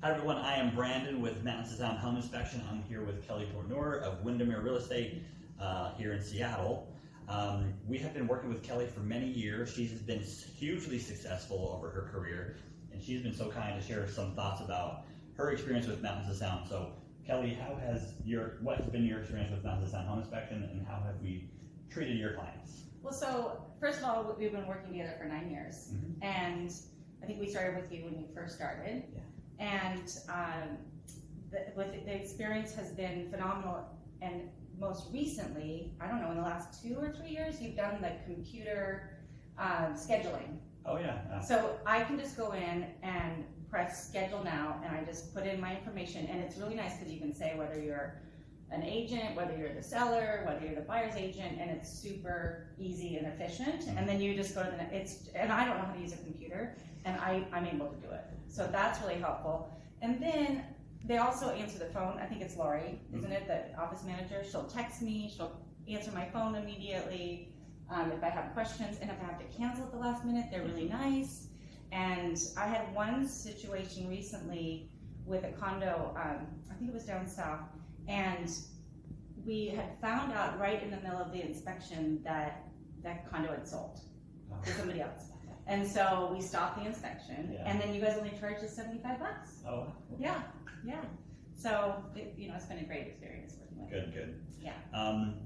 Hi everyone, I am Brandon with St Apt Home Inspection. I'm here with Kelly Pornour of Windermere Real Estate here in Seattle. We have been working with Kelly for many years. She's been hugely successful over her career, and she's been so kind to share some thoughts about her experience with Mountains of Sound. So Kelly, what has been your experience with Mountains of Sound Home Inspection, and how have we treated your clients? Well, so first of all, we've been working together for 9 years, and I think we started with you when you first started. Yeah. And the experience has been phenomenal. And most recently, I don't know, in the last 2 or 3 years, you've done the computer scheduling. Oh yeah. So I can just go in and press schedule now, and I just put in my information, and it's really nice because you can say whether you're an agent, whether you're the seller, whether you're the buyer's agent, and it's super easy and efficient. And then you just go to and I don't know how to use a computer, and I'm able to do it. So that's really helpful. And then they also answer the phone. I think it's Lori, isn't it, the office manager? She'll text me, she'll answer my phone immediately if I have questions, and if I have to cancel at the last minute, they're really nice. And I had one situation recently with a condo, I think it was down south, and we had found out right in the middle of the inspection that that condo had sold to somebody else. And so we stopped the inspection, and then you guys only charged us $75. Oh. Yeah. So it's been a great experience working with you. Good. Yeah.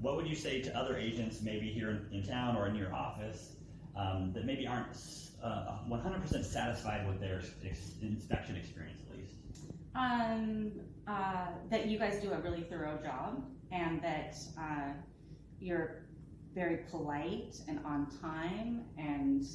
What would you say to other agents, maybe here in town or in your office, that maybe aren't 100% satisfied with their inspection experience, at least? That you guys do a really thorough job, and that you're very polite and on time and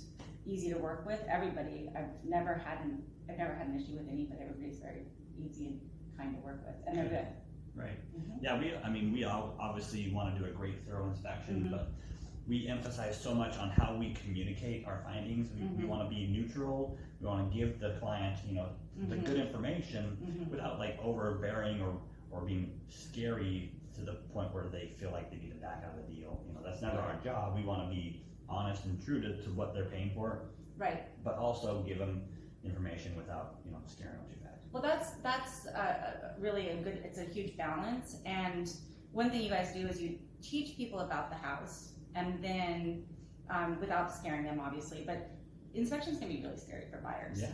easy to work with. Everybody, I've never had an issue with anybody. Everybody's very easy and kind to work with, and they're good. Right. Yeah, we all obviously want to do a great thorough inspection, but we emphasize so much on how we communicate our findings. We want to be neutral. We want to give the client, the good information without like overbearing or being scary to the point where they feel like they need to back out of the deal. That's never our job. We want to be honest and true to what they're paying for. Right. But also give them information without, scaring them too bad. Well, that's really it's a huge balance. And one thing you guys do is you teach people about the house, and then without scaring them, obviously, but inspections can be really scary for buyers. Yeah.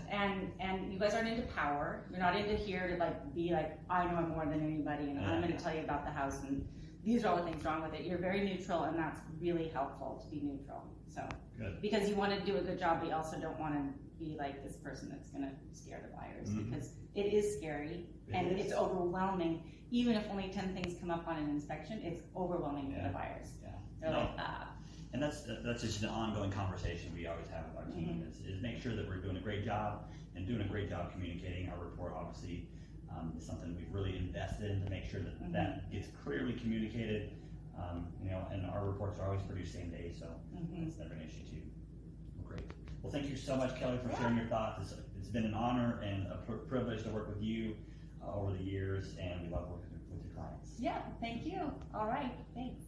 And you guys aren't into power. You're not into here to be like, I know more than anybody, and I'm going to tell you about the house, and these are all the things wrong with it. You're very neutral, and that's really helpful to be neutral. So good. Because you want to do a good job, but you also don't want to be like this person that's going to scare the buyers, because it is scary and it's overwhelming. Even if only 10 things come up on an inspection, it's overwhelming for the buyers. Yeah. They're like, And that's just an ongoing conversation we always have with our team, is make sure that we're doing a great job and doing a great job communicating. Our report obviously is something we've really invested in to make sure that that gets clearly communicated. And our reports are always produced same day, so it's never an issue too. Well, great. Well, thank you so much, Kelly, for sharing your thoughts. It's been an honor and a privilege to work with you over the years, and we love working with your clients. Yeah, thank you. All right, thanks.